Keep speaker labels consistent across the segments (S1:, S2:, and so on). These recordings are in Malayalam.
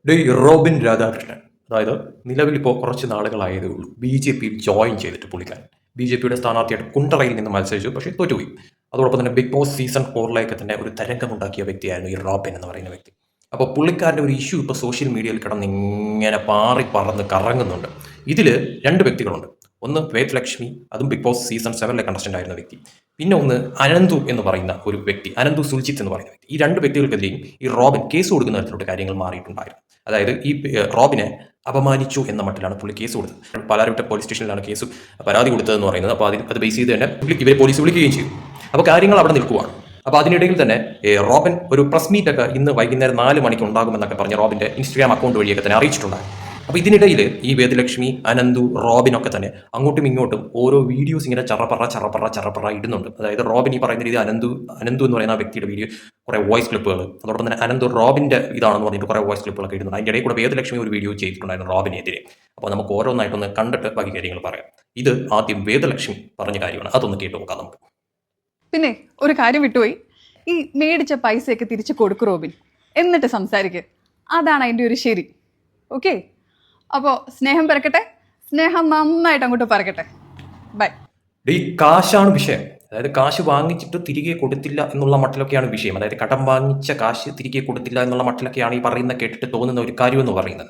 S1: റോബിൻ രാധാകൃഷ്ണൻ, അതായത് നിലവിൽ ഇപ്പോൾ കുറച്ച് നാളുകളായതേ ഉള്ളൂ ബി ജെ പിയിൽ ജോയിൻ ചെയ്തിട്ട് പുള്ളിക്കാരൻ ബി ജെ പിയുടെ സ്ഥാനാർത്ഥിയായിട്ട് കുണ്ടറയിൽ നിന്ന് മത്സരിച്ചു, പക്ഷേ തോറ്റുപോയി. അതോടൊപ്പം തന്നെ ബിഗ് ബോസ് സീസൺ 4 തന്നെ ഒരു തരംഗമുണ്ടാക്കിയ വ്യക്തിയായിരുന്നു ഈ റോബിൻ എന്ന് പറയുന്ന വ്യക്തി. അപ്പോൾ പുള്ളിക്കാരൻ്റെ ഒരു ഇഷ്യൂ ഇപ്പോൾ സോഷ്യൽ മീഡിയയിൽ കിടന്ന് ഇങ്ങനെ പാറി പറന്ന് കറങ്ങുന്നുണ്ട്. ഇതിൽ രണ്ട് വ്യക്തികളുണ്ട്. ഒന്ന് വേദലക്ഷ്മി, അതും ബിഗ് ബോസ് സീസൺ 7 കണ്ടസ്റ്റന്റ് ആയിരുന്ന വ്യക്തി. പിന്നെ ഒന്ന് അനന്തു എന്ന് പറയുന്ന ഒരു വ്യക്തി, അനന്തു സുൽജിത്ത് എന്ന് പറയുന്ന വ്യക്തി. ഈ രണ്ട് വ്യക്തികൾക്കെതിരെയും ഈ റോബിൻ കേസ് കൊടുക്കുന്ന തരത്തിലുള്ള കാര്യങ്ങൾ മാറിയിട്ടുണ്ടായിരുന്നു. അതായത് ഈ റോബിനെ അപമാനിച്ചു എന്ന മട്ടിലാണ് പുള്ളി കേസ് കൊടുത്തത്. പാലാരിവട്ട പോലീസ് സ്റ്റേഷനിലാണ് കേസ് പരാതി കൊടുത്തതെന്ന് പറയുന്നത്. അപ്പോൾ അത് ബേസ് ചെയ്ത് തന്നെ ഇവരെ പോലീസ് വിളിക്കുകയും ചെയ്തു. അപ്പോൾ കാര്യങ്ങൾ അവിടെ നിൽക്കുവാണ്. അപ്പോൾ അതിനിടയിൽ തന്നെ റോബിൻ ഒരു പ്രസ് മീറ്റ് ഒക്കെ ഇന്ന് വൈകുന്നേരം 4 മണിക്ക് ഉണ്ടാകുമെന്നൊക്കെ പറഞ്ഞ് റോബിന്റെ ഇൻസ്റ്റാഗ്രാം അക്കൗണ്ട് വഴിയൊക്കെ തന്നെ അറിയിച്ചിട്ടുണ്ടായിരുന്നു. അപ്പോൾ ഇതിനിടയിൽ ഈ വേദലക്ഷ്മി, അനന്തു, റോബിനൊക്കെ തന്നെ അങ്ങോട്ടും ഇങ്ങോട്ടും ഓരോ വീഡിയോസ് ഇങ്ങനെ ചറപ്പറ ഇടുന്നുണ്ട്. അതായത് റോബിൻ ഈ പറയുന്ന രീതി അനന്തു എന്ന് പറയുന്ന വ്യക്തിയുടെ വീഡിയോ കുറേ വോയിസ് ക്ലിപ്പുകൾ, അതോടൊപ്പം തന്നെ അനന്തു റോബിന്റെ ഇതാണെന്ന് പറഞ്ഞിട്ട് കുറേ വോയിസ് ക്ലിപ്പുകളൊക്കെ ഇടുന്നുണ്ട്. അതിൻ്റെ ഇടയിൽ കൂടെ വേദലക്ഷ്മി ഒരു വീഡിയോ ചെയ്തിട്ടുണ്ടായിരുന്നു റോബിനെതിരെ. അപ്പോൾ നമുക്ക് ഓരോന്നായിട്ടൊന്ന് കണ്ടിട്ട് ബാക്കി കാര്യങ്ങൾ പറയാം. ഇത് ആദ്യം വേദലക്ഷ്മി പറഞ്ഞ കാര്യമാണ്, അതൊന്ന് കേട്ട് നോക്കാം നമുക്ക്.
S2: പിന്നെ ഒരു കാര്യം വിട്ടുപോയി, ഈ മേടിച്ച പൈസയൊക്കെ തിരിച്ചു കൊടുക്കും റോബിൻ, എന്നിട്ട് സംസാരിക്കുക. അതാണ് അതിൻ്റെ ഒരു ശരി. ഓക്കെ, അപ്പോൾ സ്നേഹം പിറക്കട്ടെ, സ്നേഹം നന്നായിട്ട് അങ്ങോട്ട് പറക്കട്ടെ. ബൈ.
S1: ഈ കാശാണ് വിഷയം. അതായത് കാശ് വാങ്ങിച്ചിട്ട് തിരികെ കൊടുത്തില്ല എന്നുള്ള മട്ടിലൊക്കെയാണ് വിഷയം. അതായത് കടം വാങ്ങിച്ച കാശ് തിരികെ കൊടുത്തില്ല എന്നുള്ള മട്ടിലൊക്കെയാണ് ഈ പറയുന്ന കേട്ടിട്ട് തോന്നുന്ന ഒരു കാര്യം എന്ന് പറയുന്നത്.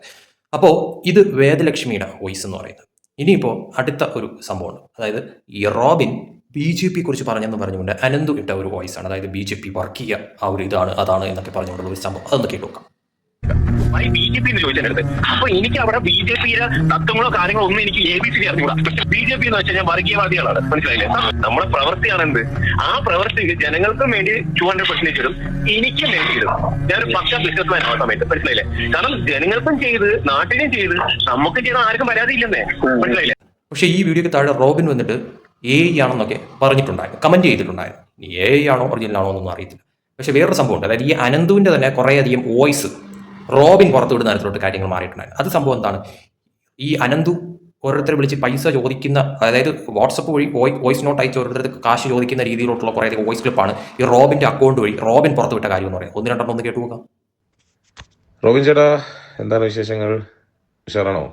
S1: അപ്പോൾ ഇത് വേദലക്ഷ്മിയുടെ വോയിസ് എന്ന് പറയുന്നത്. ഇനിയിപ്പോൾ അടുത്ത ഒരു സംഭവമാണ്. അതായത് ഈ റോബിൻ ബി ജെ പിയെ കുറിച്ച് പറഞ്ഞുകൊണ്ട് അനന്തു ഇട്ട ഒരു വോയിസ് ആണ്. അതായത് ബി ജെ പി വർക്ക് ചെയ്യുക, ആ ഒരു ഇതാണ് അതാണ് എന്നൊക്കെ പറഞ്ഞുകൊണ്ടുള്ള ഒരു സംഭവം. അതൊന്ന് കേട്ടു നോക്കാം.
S3: ബി ജെ പി എന്ന് ചോദിച്ചെടുത്ത് അപ്പൊ എനിക്ക് അവിടെ ബി ജെ പിയുടെ തത്വങ്ങളോ കാര്യങ്ങളോ ഒന്നും എനിക്ക് ABC അറിഞ്ഞൂടാ. ബി ജെ പി എന്ന് വെച്ചാൽ ഞാൻ വർഗീയവാദികളാണ്, മനസ്സിലായില്ലേ? നമ്മുടെ പ്രവൃത്തിയാണ് എന്ത്, ആ പ്രവൃത്തിക്ക് ജനങ്ങൾക്കും വേണ്ടി 200% ഇടും, എനിക്കും വേണ്ടി ഇടും. ഞാനൊരു പക്ക ബിസിനസ്മാൻ ആ സമയത്ത്, മനസ്സിലായില്ലേ? കാരണം ജനങ്ങൾക്കും ചെയ്ത് നാട്ടിലും ചെയ്ത് നമുക്ക് ചെയ്ത ആർക്കും പരാതിയില്ലെന്നേ, മനസ്സിലായില്ലേ?
S1: പക്ഷേ ഈ വീഡിയോക്ക് താഴെ റോബിൻ വന്നിട്ട് AI ആണെന്നൊക്കെ പറഞ്ഞിട്ടുണ്ടായിരുന്നു, കമന്റ് ചെയ്തിട്ടുണ്ടായിരുന്നു. ഇനി AI ആണോ ഒറിജിനൽ ആണോ എന്നൊന്നും അറിയത്തില്ല. പക്ഷെ വേറൊരു സംഭവമുണ്ട്. അതായത് ഈ അനന്തുവിന്റെ തന്നെ കുറേയധികം വോയിസ് റോബിൻ പുറത്തുവിടുന്ന തരത്തിലോട്ട് കാര്യങ്ങൾ മാറിയിട്ടുണ്ടായിരുന്നു. അത് സംഭവം എന്താണ്, ഈ അനന്തു ഓരോരുത്തരെ വിളിച്ച് പൈസ ചോദിക്കുന്ന, അതായത് വാട്സപ്പ് വഴി വോയിസ് നോട്ട് അയച്ച് ഓരോരുത്തർക്ക് കാശ് ചോദിക്കുന്ന രീതിയിലോട്ടുള്ള കുറേയധികം വോയിസ് ക്ലിപ്പാണ് ഈ റോബിന്റെ അക്കൗണ്ട് വഴി റോബിൻ പുറത്തുവിട്ട കാര്യം എന്ന് പറയുന്നത്. 1-2 ഒന്ന് കേട്ടു നോക്കാം.
S4: റോബിൻ ചേട്ടാ, എന്താണ് വിശേഷങ്ങൾ? ഉഷാറാണോ?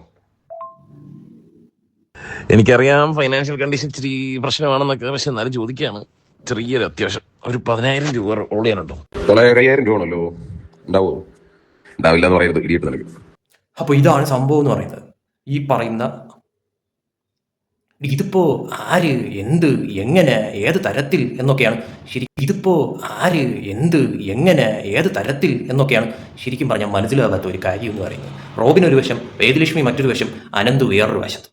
S5: എനിക്കറിയാം ഫൈനാൻഷ്യൽ കണ്ടീഷൻ ഇച്ചിരി പ്രശ്നമാണെന്നൊക്കെ, പക്ഷെ എന്നാലും ചോദിക്കുകയാണ്. ചെറിയൊരു അത്യാവശ്യം ഒരു 10,000 രൂപ റോൾ ചെയ്യാനുണ്ടോ?
S4: 5000 രൂപ ആണല്ലോ, ഉണ്ടാവോ? ഉണ്ടാവില്ല എന്ന് പറയുന്നത് ഇടിയിട്ട് നൽകും.
S1: അപ്പോൾ ഇതാണ് സംഭവം എന്ന് പറയുന്നത്. ഈ പറയുന്ന ഇതിപ്പോ ആര്, എന്ത്, എങ്ങനെ, ഏത് തരത്തിൽ എന്നൊക്കെയാണ് ഇതിപ്പോ ആര്, എന്ത്, എങ്ങനെ, ഏത് തരത്തിൽ എന്നൊക്കെയാണ് ശരിക്കും പറഞ്ഞാൽ മനസ്സിലാകാത്ത ഒരു കാര്യം എന്ന് പറയുന്നത്. റോബിൻ ഒരു വശം, വേദലക്ഷ്മി മറ്റൊരു വശം, അനന്തു വേറൊരു വശത്ത്.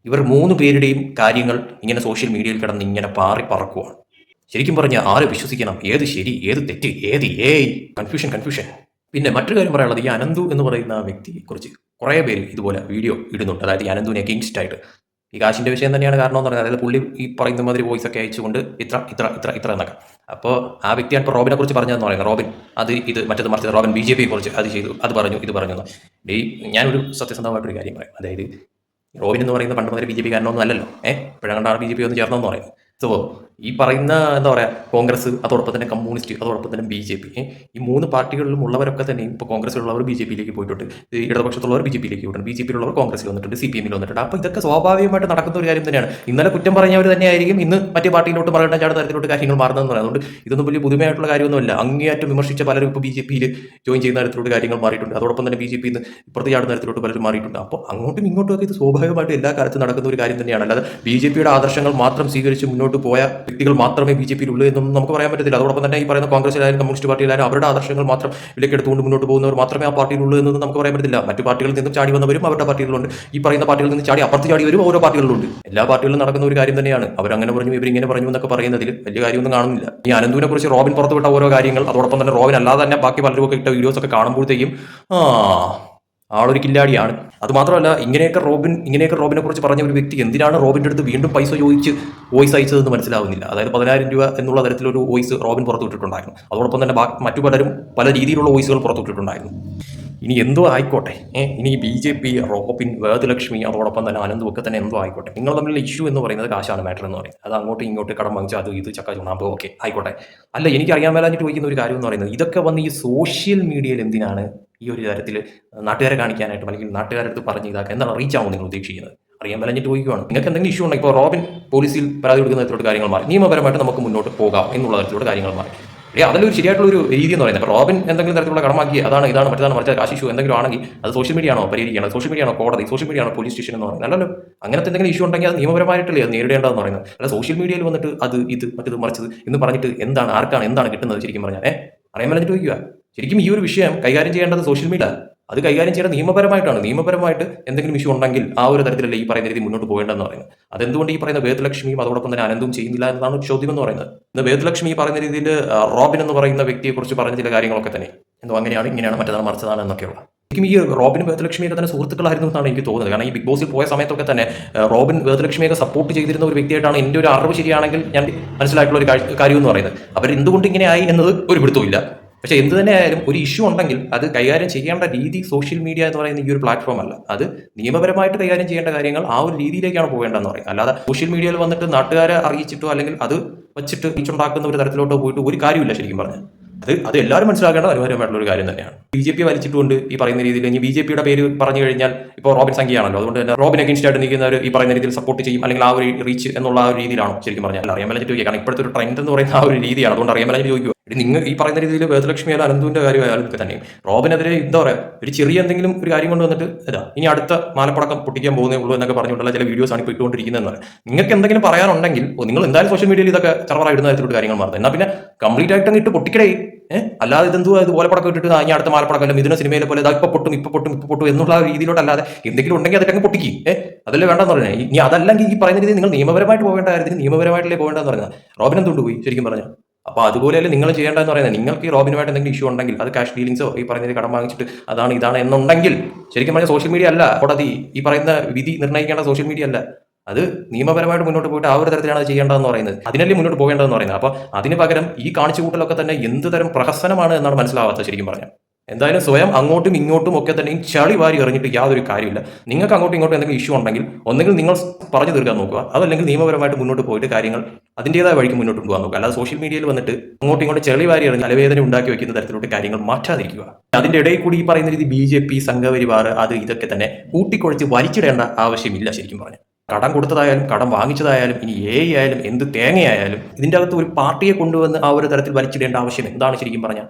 S1: ഇവർ 3 പേരുടെയും കാര്യങ്ങൾ ഇങ്ങനെ സോഷ്യൽ മീഡിയയിൽ കിടന്ന് ഇങ്ങനെ പാറി പറക്കുവാണ്. ശരിക്കും പറഞ്ഞാൽ ആരെ വിശ്വസിക്കണം, ഏത് ശരി, ഏത് തെറ്റ്, ഏത് കൺഫ്യൂഷൻ. പിന്നെ മറ്റൊരു കാര്യം പറയാനുള്ളത്, ഈ അനന്തു എന്ന് പറയുന്ന വ്യക്തിയെക്കുറിച്ച് കുറേ പേര് ഇതുപോലെ വീഡിയോ ഇടുന്നുണ്ട്. അതായത് ഈ അനന്തുവിനെ അഗെയിൻസ്റ്റ് ആയിട്ട്. ഈ കാശിൻ്റെ വിഷയം തന്നെയാണ് കാരണം എന്ന് പറയുന്നത്. അതായത് പുള്ളി ഈ പറയുന്ന മാതിരി വോയിസ് ഒക്കെ അയച്ചുകൊണ്ട് ഇത്ര എന്നൊക്കെ. അപ്പോൾ ആ വ്യക്തിയാണ് ഇപ്പോൾ റോബിനെ കുറിച്ച് പറഞ്ഞതെന്ന് പറയുന്നത്. റോബിൻ അത് ഇത് മറ്റത് മറിച്ചത്, റോബിൻ ബി ജെ പിയെ കുറിച്ച് അത് ചെയ്തു, അത് പറഞ്ഞു, ഇത് പറഞ്ഞു എന്ന്. ഞാനൊരു സത്യസന്ധമായിട്ടൊരു കാര്യം പറയാം. അതായത് റോബിൻ എന്ന് പറയുന്ന പണ്ട് മുതൽ ബി ജെ പി കാരനൊന്നും അല്ലല്ലോ. ഇപ്പോഴാണ് ബി ജെ പി ഒന്ന് ചേർന്നെന്ന് പറയുന്നത്. സോ ഈ പറയുന്ന എന്താ പറയുക, കോൺഗ്രസ്, അതോടൊപ്പം തന്നെ കമ്മ്യൂണിസ്റ്റ്, അതോടൊപ്പം തന്നെ ബി ജെ പി, ഈ 3 പാർട്ടികളിലും ഉള്ളവരൊക്കെ തന്നെ ഇപ്പോൾ കോൺഗ്രസിലുള്ളവർ ബി ജെ പിയിലേക്ക് പോയിട്ടുണ്ട്, ഇടതുപക്ഷത്തുള്ളവർ ബി ജെ പിയിലേക്ക് പോയിട്ടുണ്ട്, ബി ജെ പിയിലുള്ളവർ കോൺഗ്രസിൽ വന്നിട്ടുണ്ട്, CPM വന്നിട്ടുണ്ട്. അപ്പോൾ ഇതൊക്കെ സ്വാഭാവികമായിട്ട് നടക്കുന്ന ഒരു കാര്യം തന്നെയാണ്. ഇന്നലെ കുറ്റം പറഞ്ഞവർ തന്നെയായിരിക്കും ഇന്ന് മറ്റേ പാർട്ടിയിലോട്ട് മറകണ്ട ചാട് തരത്തിലോട്ട് കാര്യങ്ങൾ മാറുന്നതെന്ന് പറയുന്നത്. അതുകൊണ്ട് ഇതൊന്നും വലിയ പുതുമയായിട്ടുള്ള കാര്യമൊന്നുമല്ല. അങ്ങേയറ്റം വിമർശിച്ച പലരും ഇപ്പോൾ ബി ജെ പിയിൽ ജോയിൻ ചെയ്യുന്ന തരത്തിലോട്ട് കാര്യങ്ങൾ മാറിയിട്ടുണ്ട്. അതോടൊപ്പം തന്നെ ബി ജെ പിയിൽ നിന്ന് ഇപ്പുറത്ത് ചാടുന്ന തരത്തിലോട്ട് പലരും മാറിയിട്ടുണ്ട്. അപ്പോൾ അങ്ങോട്ടും ഇങ്ങോട്ടും ഒക്കെ ഇത് സ്വാഭാവികമായിട്ട് എല്ലാ കാലത്തും നടക്കുന്ന ഒരു കാര്യം തന്നെയാണ്. അല്ലാതെ ബി ജെ പിയുടെ ആദർശങ്ങൾ മാത്രം സ്വീകരിച്ച് മുന്നോട്ട് പോയ വ്യക്തികൾ മാത്രമേ ബി ജെ പിയിൽ ഉള്ളൂ എന്നൊന്നും നമുക്ക് പറയാൻ പറ്റത്തില്ല. അതോടൊപ്പം തന്നെ ഈ പറയുന്ന കോൺഗ്രസിലായാലും കമ്മ്യൂണിസ്റ്റ് പാർട്ടിയിലായാലും അവരുടെ ആദർശങ്ങൾ മാത്രം ഇതിലേക്ക് എടുത്തുകൊണ്ട് മുന്നോട്ട് പോകുന്നവർ മാത്രമേ ആ പാർട്ടിയിലുള്ളൂ എന്നൊന്നും നമുക്ക് പറയാൻ പറ്റില്ല. മറ്റു പാർട്ടികളിൽ നിന്നും ചാടി വന്നവരും അവരുടെ പാർട്ടികളുണ്ട്. ഈ പറയുന്ന പാർട്ടികളിൽ നിന്ന് ചാടി അപ്പുറത്ത് ചാടി വരും ഓരോ പാർട്ടികളിലുണ്ട്. എല്ലാ പാർട്ടികളിലും നടക്കുന്ന ഒരു കാര്യം തന്നെയാണ്. അവരങ്ങനെ പറഞ്ഞു, ഇവരിങ്ങനെ പറഞ്ഞു എന്നൊക്കെ പറയുന്നതിൽ വലിയ കാര്യമൊന്നും കാണുന്നില്ല. ഈ അനന്തുവിനെ കുറിച്ച് റോബിൻ പുറത്തുവിട്ട ഓരോ കാര്യങ്ങൾ, അതോടൊപ്പം തന്നെ റോബിൻ അല്ലാതെ തന്നെ ബാക്കി പലരും ഒക്കെ ഇട്ട വീഡിയോസ് ഒക്കെ കാണുമ്പോഴത്തേക്കും ആളൊരു കില്ലാടിയാണ്. അതുമാത്രമല്ല, ഇങ്ങനെയൊക്കെ റോബിനെ കുറിച്ച് പറഞ്ഞ ഒരു വ്യക്തി എന്തിനാണ് റോബിൻ്റെ അടുത്ത് വീണ്ടും പൈസ ചോദിച്ച് വോയിസ് അയച്ചതെന്ന് മനസ്സിലാവുന്നില്ല. അതായത് 10,000 രൂപ എന്നുള്ള തരത്തിലൊരു വോയിസ് റോബിൻ പുറത്തുവിട്ടിട്ടുണ്ടായിരുന്നു. അതോടൊപ്പം തന്നെ മറ്റു പലരും പല രീതിയിലുള്ള വോയിസുകൾ പുറത്തുവിട്ടിട്ടുണ്ടായിരുന്നു. ഇനി എന്തോ ആയിക്കോട്ടെ, ഇനി B J P, Robin, Vedalakshmi, അതോടൊപ്പം തന്നെ അനന്തു ഒക്കെ തന്നെ എന്തോ ആയിക്കോട്ടെ, നിങ്ങൾ തമ്മിലുള്ള ഇഷ്യൂ എന്ന് പറയുന്നത് കാശാണ് മാറ്റർ എന്ന് പറയുന്നത്. അത് അങ്ങോട്ടും ഇങ്ങോട്ട് കടം വാങ്ങിച്ചാൽ അത് ഇത് ചക്ക ചുണാമ്പോ ഓക്കെ ആയിക്കോട്ടെ. അല്ല, എനിക്ക് അറിയാൻ മേലാഞ്ഞിട്ട് ചോദിക്കുന്ന ഒരു കാര്യം എന്ന് പറയുന്നത്, ഇതൊക്കെ വന്ന് ഈ സോഷ്യൽ മീഡിയയിൽ എന്തിനാണ് ഈ ഒരു തരത്തിൽ നാട്ടുകാരെ കാണിക്കാനായിട്ടും അല്ലെങ്കിൽ നാട്ടുകാരടുത്ത് പറഞ്ഞ് ഇതാക്കുക എന്താണ് റീച്ചാണോ നിങ്ങൾ ഉദ്ദേശിക്കുന്നത്? അറിയാൻ വലഞ്ഞിട്ട് ചോദിക്കുകയാണ്. നിങ്ങൾക്ക് എന്തെങ്കിലും ഇഷ്യൂ ഉണ്ടെങ്കിൽ ഇപ്പോൾ റോബിൻ പോലീസിൽ പരാതി കൊടുക്കുന്ന തരത്തിലുള്ള കാര്യങ്ങൾ മാറി, നിയമപരമായിട്ട് നമുക്ക് മുന്നോട്ട് പോകാം എന്നുള്ള തരത്തിലുള്ള കാര്യങ്ങൾ മാറി. അതിലൊരു ശരിയായിട്ടുള്ള ഒരു രീതി എന്ന് പറയുന്നത്, ഇപ്പോൾ റോബിൻ എന്തെങ്കിലും തരത്തിലുള്ള കടമാക്കി അതാണ് ഇതാണ് മറ്റേതാണ് മറിച്ച കാശിഷു എന്തെങ്കിലും ആണെങ്കിൽ അത് സോഷ്യൽ മീഡിയ ആണോ പരിഹരിക്കണം, സോഷ്യൽ മീഡിയ ആണോ കോടതി, സോഷ്യൽ മീഡിയ ആണോ പോലീസ് സ്റ്റേഷൻ എന്ന് പറയുന്നത്? അല്ലല്ലോ. അങ്ങനത്തെ എന്തെങ്കിലും ഇഷ്യൂ ഉണ്ടെങ്കിൽ അത് നിയമപരമായിട്ടല്ലേ അത് നേരിടേണ്ടതെന്ന് പറയുന്നത്. അല്ല സോഷ്യൽ മീഡിയയിൽ വന്നിട്ട് അത് ഇത് മറ്റത് മറിച്ചത് എന്ന് പറഞ്ഞിട്ട് എന്താണ് ആർക്കാണ് എന്താണ് കിട്ടുന്നത് ശരിക്കും പറഞ്ഞാൽ അറിയാൻ വലഞ്ഞിട്ട് ചോദിക്കുക. ശരിക്കും ഈ ഒരു വിഷയം കൈകാര്യം ചെയ്യേണ്ടത് സോഷ്യൽ മീഡിയ, അത് കൈകാര്യം ചെയ്യേണ്ടത് നിയമപരമായിട്ടാണ്. നിയമപരമായിട്ട് എന്തെങ്കിലും ഇഷ്യൂ ഉണ്ടെങ്കിൽ ആ ഒരു തരത്തിലല്ലേ ഈ പറയുന്ന രീതി മുന്നോട്ട് പോകേണ്ടതെന്ന് പറയുന്നത്. അതെന്തുകൊണ്ട് ഈ പറയുന്ന വേദലക്ഷ്മിയും അതോടൊപ്പം തന്നെ അനന്തവും ചെയ്യുന്നില്ല എന്നതാണ് ചോദ്യം എന്ന് പറയുന്നത്. ഇന്ന് വേദലക്ഷ്മി പറയുന്ന രീതിയിൽ റോബിൻ എന്ന് പറയുന്ന വ്യക്തിയെക്കുറിച്ച് പറഞ്ഞ ചില കാര്യങ്ങളൊക്കെ തന്നെ എന്തോ അങ്ങനെയാണ് ഇങ്ങനെയാണ് മറ്റേതാണ് മറിച്ചതാണ് എന്നൊക്കെയുള്ള. ശരിക്കും ഈ റോബിനും വേദലക്ഷ്മിയൊക്കെ തന്നെ സുഹൃത്തുക്കളായിരുന്നു എന്നാണ് എനിക്ക് തോന്നുന്നത്. കാരണം ഈ ബിഗ് ബോസിൽ പോയ സമയത്തൊക്കെ തന്നെ റോബിൻ വേദലക്ഷ്മിയൊക്കെ സപ്പോർട്ട് ചെയ്തിരുന്ന ഒരു വ്യക്തിയായിട്ടാണ് എൻ്റെ ഒരു അറിവ് ശരിയാണെങ്കിൽ ഞാൻ മനസ്സിലായിട്ടുള്ള ഒരു കാര്യം എന്ന് പറയുന്നത്. അവർ എന്തുകൊണ്ട് ഇങ്ങനെ ആയി എന്നത് ഒരു പിടുത്തമില്ല. പക്ഷേ എന്ത് തന്നെ ആയാലും ഒരു ഇഷ്യൂ ഉണ്ടെങ്കിൽ അത് കൈകാര്യം ചെയ്യേണ്ട രീതി സോഷ്യൽ മീഡിയ എന്ന് പറയുന്ന ഈ ഒരു പ്ലാറ്റ്ഫോം അല്ല. അത് നിയമപരമായിട്ട് കൈകാര്യം ചെയ്യേണ്ട കാര്യങ്ങൾ ആ ഒരു രീതിയിലേക്കാണ് പോകേണ്ടതെന്ന് പറയും. അല്ലാതെ സോഷ്യൽ മീഡിയയിൽ വന്നിട്ട് നാട്ടുകാരെ അറിയിച്ചിട്ടോ അല്ലെങ്കിൽ അത് വെച്ചിട്ട് ഉണ്ടാക്കുന്ന ഒരു തരത്തിലോട്ടോ പോയിട്ട് ഒരു കാര്യമില്ല ശരിക്കും പറഞ്ഞാൽ. അത് എല്ലാവരും മനസ്സിലാക്കേണ്ട അനിവാര്യമായിട്ടുള്ള ഒരു കാര്യം തന്നെയാണ്. BJP വലിച്ചിട്ടുകൊണ്ട് ഈ പറയുന്ന രീതിയിൽ ഇനി BJPയുടെ പേര് പറഞ്ഞു കഴിഞ്ഞാൽ ഇപ്പോൾ റോബിൻ സംഖ്യയാണല്ലോ, അതുകൊണ്ട് തന്നെ റോബിൻ അഗെയിൻസ്റ്റ് ആയിട്ട് നിൽക്കുന്നവർ ഈ പറയുന്ന രീതിയിൽ സപ്പോർട്ട് ചെയ്യും അല്ലെങ്കിൽ ആ ഒരു റീച്ച് എന്നുള്ള ആ ഒരു രീതിയിലാണോ ശരിക്കും പറഞ്ഞാൽ അറിയാൻ പറ്റിയിട്ട് ചോദിക്കുക. കാരണം ഇപ്പോഴത്തെ ഒരു ട്രെൻഡ് എന്ന് പറയുന്ന ആ ഒരു രീതിയാണ്. അതുകൊണ്ട് അറിയാൻ പറ്റിയിട്ട് ചോദിക്കുക. നിങ്ങൾ ഈ പറയുന്ന രീതിയിൽ വേദലക്ഷ്മി ആയാലും അനന്തുവിന്റെ കാര്യമായാലും ഒക്കെ തന്നെയും റോബിനെതിരെ എന്താ പറയുക ഒരു ചെറിയ എന്തെങ്കിലും ഒരു കാര്യം കൊണ്ട് വന്നിട്ട് ഇനി അടുത്ത മാലപ്പടക്കം പൊട്ടിക്കാൻ പോകുന്നേ ഉള്ളൂ എന്നൊക്കെ പറഞ്ഞുകൊണ്ടുള്ള ചില വീഡിയോസ് ആണ് ഇപ്പോൾ ഇട്ടുകൊണ്ടിരിക്കുന്നതെന്ന് പറയാം. നിങ്ങൾക്ക് എന്തെങ്കിലും പറയാനുണ്ടെങ്കിൽ നിങ്ങൾ എന്തായാലും സോഷ്യൽ മീഡിയയിൽ ഇതൊക്കെ ചറവറ ഇടുന്ന തരത്തിലുള്ള കാര്യങ്ങൾ മാറുന്നത്. എന്നാൽ പിന്നെ കംപ്ലീറ്റ് ആയിട്ട് ഇട്ട് പൊട്ടിക്കടേ. അല്ലാതെ ഇതെന്തോ ഇത് ഓലപ്പടക്കം ഇട്ടിട്ട് ഇനി അടുത്ത മാലപ്പടക്കം മിഥുന സിനിമയിലെ പോലെ ഇപ്പൊ പൊട്ടും എന്നുള്ള രീതിയിലോട്ടല്ലാതെ എന്തെങ്കിലും ഉണ്ടെങ്കിൽ അതൊക്കെ അങ്ങ് പൊട്ടിക്കും. അതല്ലേ വേണ്ടെന്ന് പറഞ്ഞാൽ. ഇനി അതല്ലെങ്കിൽ ഈ പറയുന്ന രീതി നിങ്ങൾ നിയമപരമായിട്ട് പോകേണ്ട കാര്യത്തിന് നിയമപരമായിട്ടല്ലേ പോകേണ്ടതെന്ന് പറഞ്ഞാൽ റോബിൻ എന്തുകൊണ്ട് പോയി ശരിക്കും പറഞ്ഞാൽ. അപ്പോൾ അതുപോലെയല്ലേ നിങ്ങൾ ചെയ്യേണ്ടതെന്ന് പറയുന്നത്. നിങ്ങൾക്ക് ഈ റോബിനുമായിട്ട് എന്തെങ്കിലും ഇഷ്യൂ ഉണ്ടെങ്കിൽ അത് ക്യാഷ് ഡീലിങ്സോ ഈ പറയുന്നത് കടം വാങ്ങിച്ചിട്ട് അതാണ് ഇതാണ് എന്നുണ്ടെങ്കിൽ ശരിക്കും പറഞ്ഞാൽ സോഷ്യൽ മീഡിയ അല്ല കോടതി ഈ പറയുന്ന വിധി നിർണ്ണയിക്കേണ്ട സോഷ്യൽ മീഡിയ അല്ല. അത് നിയമപരമായിട്ട് മുന്നോട്ട് പോയിട്ട് ആ ഒരു തരത്തിലാണ് അത് ചെയ്യേണ്ടതെന്ന് പറയുന്നത്. അതിനല്ലേ മുന്നോട്ട് പോകേണ്ടതെന്ന് പറയുന്നത്. അപ്പോൾ അതിന് പകരം ഈ കാണിച്ചു കൂട്ടലൊക്കെ തന്നെ എന്ത് തരം പ്രഹസനമാണ് എന്നാണ് മനസ്സിലാവാത്തത് ശരിക്കും പറഞ്ഞാൽ. എന്തായാലും സ്വയം അങ്ങോട്ടും ഇങ്ങോട്ടും ഒക്കെ തന്നെയും ചളി വാരി എറിഞ്ഞിട്ട് യാതൊരു കാര്യമില്ല. നിങ്ങൾക്ക് അങ്ങോട്ടും ഇങ്ങോട്ടും എന്തെങ്കിലും ഇഷ്യൂ ഉണ്ടെങ്കിൽ ഒന്നെങ്കിൽ നിങ്ങൾ പറഞ്ഞു തീർക്കാൻ നോക്കുക, അതല്ലെങ്കിൽ നിയമപരമായിട്ട് മുന്നോട്ട് പോയിട്ട് കാര്യങ്ങൾ അതിൻ്റെതായ വഴിക്ക് മുന്നോട്ട് പോകാൻ നോക്കുക. അല്ലാതെ സോഷ്യൽ മീഡിയയിൽ വന്നിട്ട് അങ്ങോട്ടും ഇങ്ങോട്ട് ചെളി വാരി എറിഞ്ഞ് തലവേദന ഉണ്ടാക്കി വെക്കുന്ന തരത്തിലോട്ട് കാര്യങ്ങൾ മാറ്റാതിരിക്കുക. അതിൻ്റെ ഇടയിൽ കൂടി ഈ പറയുന്ന രീതി BJP സംഘപരിവാർ അത് ഇതൊക്കെ തന്നെ കൂട്ടിക്കുഴച്ച് വലിച്ചിടേണ്ട ആവശ്യമില്ല ശരിക്കും പറഞ്ഞു. കടം കൊടുത്തതായാലും കടം വാങ്ങിച്ചതായാലും ഇനി ആയാലും എന്ത് തേങ്ങയായാലും ഇതിൻ്റെ അകത്ത് ഒരു പാർട്ടിയെ കൊണ്ടുവന്ന് ആ ഒരു തരത്തിൽ വലിച്ചിടേണ്ട ആവശ്യം എന്താണ് ശരിക്കും പറഞ്ഞാൽ.